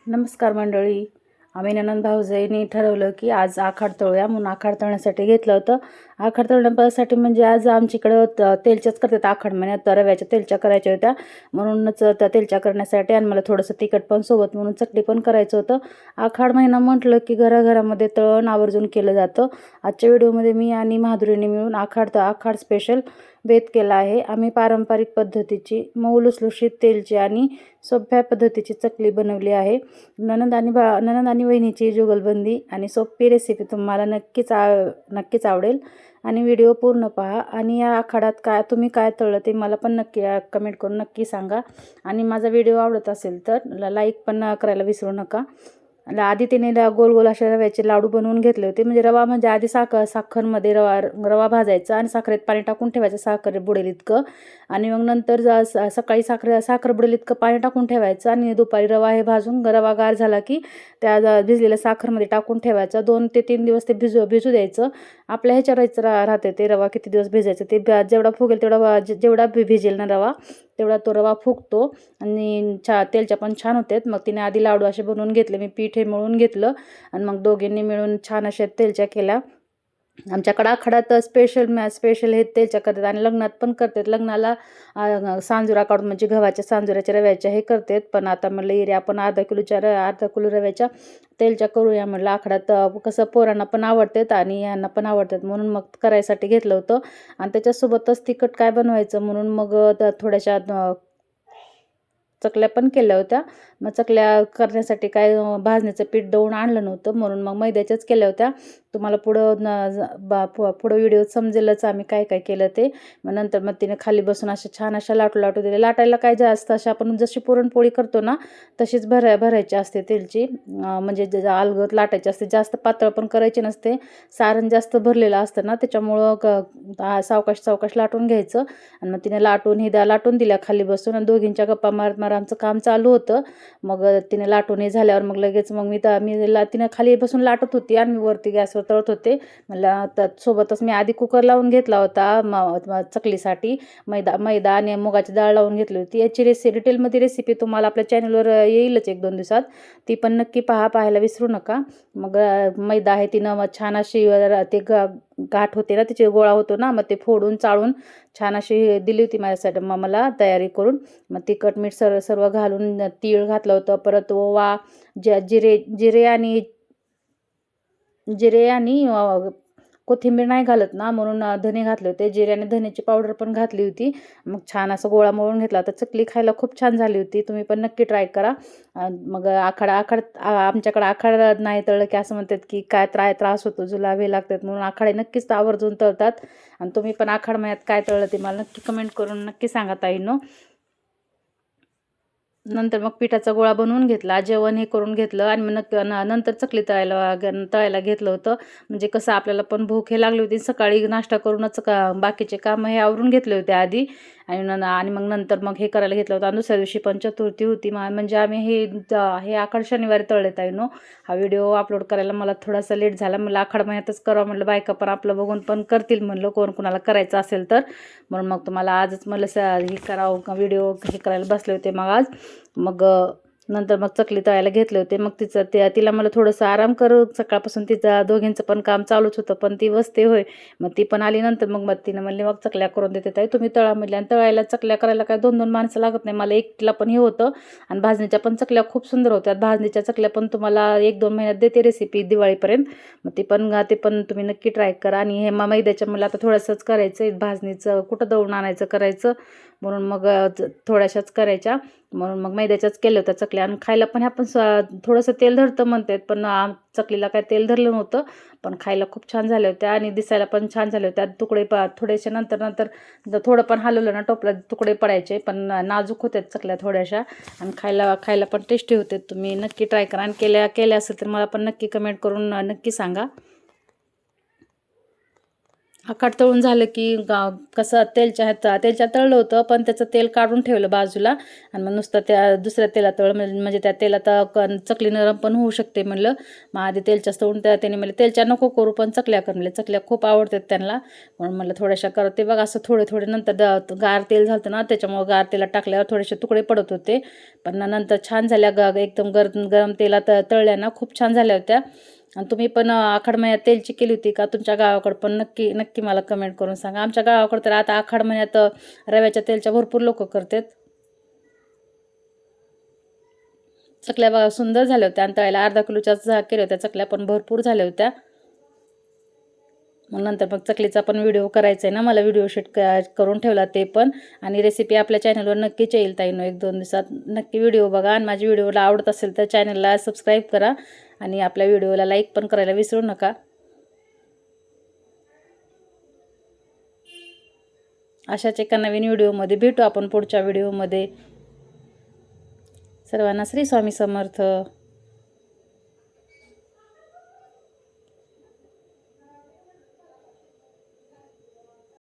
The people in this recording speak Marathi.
नमस्कार मंडळी. आम्ही ननंद भाऊजाईंनी ठरवलं की आज आखाड तळूया, म्हणून आखाड तळण्यासाठी घेतलं होतं. आखाड तळण्यासाठी म्हणजे आज आमच्याकडं तेलच्याच करतात. आखाड महिन्यात तर रव्याच्या तेलच्या करायच्या होत्या, म्हणूनच त्या तेलच्या करण्यासाठी आणि मला थोडंसं तिखट पण सोबत म्हणून चटणी पण करायचं होतं. आखाड महिना म्हटलं की घराघरामध्ये तळण आवर्जून केलं जातं. आजच्या व्हिडिओमध्ये मी आणि माधुरीने मिळून आखाड स्पेशल बेत केला आहे. आम्ही पारंपरिक पद्धतीची मऊ लुसलुशीत तेलची आणि सोप्या पद्धतीची चकली बनवली आहे. ननंद आणि वहिनीची जुगलबंदी आणि सोपी रेसिपी तुम्हाला नक्कीच आवडेल आणि व्हिडिओ पूर्ण पहा. आणि या आखाडात तुम्ही काय तळलं ते मला पण नक्की कमेंट करून नक्की सांगा. आणि माझा व्हिडिओ आवडत असेल तर लाईक पण करायला विसरू नका. आधी तिने गोल गोल अशा रव्याचे लाडू बनवून घेतले होते. म्हणजे रवा म्हणजे आधी साखरमध्ये रवा भाजायचा आणि साखरेत पाणी टाकून ठेवायचं, साखर बुडेल इतकं. आणि मग नंतर सकाळी साखर बुडेल इतकं पाणी टाकून ठेवायचं आणि दुपारी रवा हे भाजून रवा गार झाला की त्या भिजलेल्या साखरमध्ये टाकून ठेवायचं. 2 ते 3 दिवस ते भिजू द्यायचं. आपल्या ह्याच्यावरच राहते ते रवा किती दिवस भिजायचं, ते जेवढा फुगेल तेवढा जेवढा भिजेल ना रवा तेवढा तो रवा फुगतो आणि तेलच्या पण छान होतात. मग तिने आधी लाडू असे बनवून घेतले, मी पीठ हे मळून घेतलं आणि मग दोघींनी मिळून छान अशा तेलच्या केल्या. आमच्याकडं आखाडात स्पेशल हे तेलच्या करतात आणि लग्नात पण करतात. लग्नाला सांजुरा काढून म्हणजे गव्हाच्या सांजुऱ्याच्या रव्याच्या हे करतात. पण आता म्हणलं एरिया आपण अर्धा किलो रव्याच्या तेलच्या करूया म्हणलं. आखाडात कसं पोरांना पण आवडतात आणि यांना पण आवडतात, म्हणून मग करायसाठी घेतलं होतं. आणि त्याच्यासोबतच तिखट काय बनवायचं म्हणून मग थोड्याशा चकल्या पण केल्या होत्या. मग चकल्या करण्यासाठी काय भाजणीचं पीठ दळून आणलं नव्हतं, म्हणून मग मैद्याच्याच केल्या होत्या. तुम्हाला पुढं व्हिडिओ समजेलच आम्ही काय काय केलं ते. मग नंतर मग तिने खाली बसून छान अशा लाटू दिले. लाटायला काय जास्त अशा आपण जशी पुरणपोळी करतो ना तशीच भरायची असते तेलची. म्हणजे अलगद लाटायची असते, जास्त पातळ पण करायची नसते. सारण जास्त भरलेलं असतं ना त्याच्यामुळं सावकाश लाटून घ्यायचं. आणि मग तिने लाटून दिल्या खाली बसून आणि दोघींच्या गप्पा मारत आमचं काम चालू होतं. मग तिने लाटून हे झाल्यावर मग लगेच मग तिने खाली बसून लाटत होती आणि मी वरती गॅसवर तळत होते. मला सोबतच मी आधी कुकर लावून घेतला होता चकलीसाठी. मैदा आणि मुगाची डाळ लावून घेतली होती. याची डिटेलमध्ये रेसिपी तुम्हाला आपल्या चॅनलवर येईलच 1-2 दिवसात, ती पण नक्की पाहायला विसरू नका. मग मैदा आहे तिनं छान अशी ते गाठ होते ना तिचे गोळा होतो ना, मग ते फोडून चाळून छान अशी दिली होती माझ्यासाठी मला तयारी करून. मग तिखट मीठ सर्व घालून तीळ घातलं होतं, परत ओवा, जिरे आणि कोथिंबीर नाही घालत ना, म्हणून धने घातले होते. जिरे आणि धनेची पावडर पण घातली होती. मग छान असं गोळा मळून घेतला होता. चकली खायला खूप छान झाली होती. तुम्ही पण नक्की ट्राय करा. मग आमच्याकडे आखाड नाही तळलं की असं म्हणतात की काय त्रास होतो, जुलाब हे लागतात, म्हणून आखाडे नक्कीच आवर्जून तळतात. आणि तुम्ही पण आखाड महिन्यात काय तळलं ते मला नक्की कमेंट करून नक्की सांगा ताईंनो. नंतर मग पिठाचा गोळा बनवून घेतला, जेवण हे करून घेतलं आणि मग नंतर चकली तळायला घेतलं होतं. म्हणजे कसं आपल्याला पण भूक हे लागली होती. सकाळी नाश्ता करूनच बाकीचे कामं हे आवरून घेतले होते आधी. आणि मग नंतर मग हे करायला घेतलं होतं. आणि दुसऱ्या दिवशी पण चतुर्थी होती. म्हणजे आम्ही हे आखाड शनिवारी तळले ताईंनो. हा व्हिडिओ अपलोड करायला मला थोडासा लेट झाला. मला आखाड महिन्यातच करावं म्हणलं, बायका पण आपलं बघून पण करतील म्हणलं, कोण कोणाला करायचं असेल तर. म्हणून मग तुम्हाला आजच म्हणलं हे करावं, व्हिडिओ हे करायला बसले होते मग आज. मग नंतर मग चकली तळायला घेतले होते. मग तिला मला थोडंसं आराम करू, सकाळपासून दोघींचं पण काम चालूच होतं. पण ती बसते होय. मग ती पण आली नंतर मग तिनं म्हणली मग चकल्या करून देते ताई, तुम्ही तळा म्हणले. आणि तळायला चकल्या करायला काय 2-2 माणसं लागत नाही, मला एकटीला पण हे होतं. आणि भाजणीच्या पण चकल्या खूप सुंदर होत्या. भाजणीच्या चकल्या पण तुम्हाला 1-2 महिन्यात देते रेसिपी दिवाळीपर्यंत. मग ते पण तुम्ही नक्की ट्राय करा. आणि हे मैद्याच्या मला आता थोडंसंच करायचं, भाजणीचं कुठं दळून आणायचं करायचं, म्हणून मग थोड्याशाच करायच्या. म्हणून मग मैद्याच्याच केल्या होत्या चकल्या. आणि खायला पण ह्या पण थोडंसं तेल धरतं म्हणतात, पण चकलीला काय तेल धरलं नव्हतं. पण खायला खूप छान झाल्या होत्या आणि दिसायला पण छान झाल्या होत्या. तुकडे थोडेसे नंतर थोडं पण हलवलं ना टोपल्यात तुकडे पडायचे, पण नाजूक होत्या चकल्या थोड्याशा. आणि खायला पण टेस्टी होते. तुम्ही नक्की ट्राय करा. आणि केल्या असेल तर मला पण नक्की कमेंट करून नक्की सांगा. आखाड तळून झालं की कसं तेलच्या तळलं होतं, पण त्याचं तेल काढून ठेवलं बाजूला आणि मग नुसतं त्या दुसऱ्या तेलात म्हणजे त्या तेलात चकली नरम पण होऊ शकते म्हणलं. मग आधी तेलच्याच तळून त्याने म्हणले तेलच्या नको करू, पण चकल्या कर म्हणले. चकल्या खूप आवडतात त्यांना, म्हणून म्हणलं थोड्याशा करते. बघा असं थोडे थोडे नंतर गार तेल झालं ना, त्याच्यामुळं गार तेलात टाकल्यावर थोडेसे तुकडे पडत होते, पण नंतर छान झाल्या. एकदम गरम गरम तेलात तळल्या ना, खूप छान झाल्या होत्या. आणि तुम्ही पण आखाड महिन्यात तेलची केली होती का? तुमच्या गावाकडं पण नक्की नक्की मला कमेंट करून सांगा. आमच्या गावाकडं तर आता आखाड महिन्यात रव्याच्या तेलच्या भरपूर लोक करतात. चकल्या बघा सुंदर झाल्या होत्या आणि तळायला अर्धा किलोच्या केल्या होत्या चकल्या, पण भरपूर झाल्या होत्या. मग नंतर मग चकलीचा पण व्हिडिओ करायचा आहे ना मला, व्हिडिओ शूट करून ठेवला ते पण. आणि रेसिपी आपल्या चॅनलवर नक्कीच येईल ताईनो, 1-2 दिवसात. नक्की व्हिडिओ बघा आणि माझ्या व्हिडिओला आवडत असेल तर चॅनलला सबस्क्राईब करा आणि आपल्या व्हिडिओला लाईक पण करायला विसरू नका. अशाच एका नवीन व्हिडिओमध्ये भेटू आपण पुढच्या व्हिडिओमध्ये. सर्वांना श्री स्वामी समर्थ.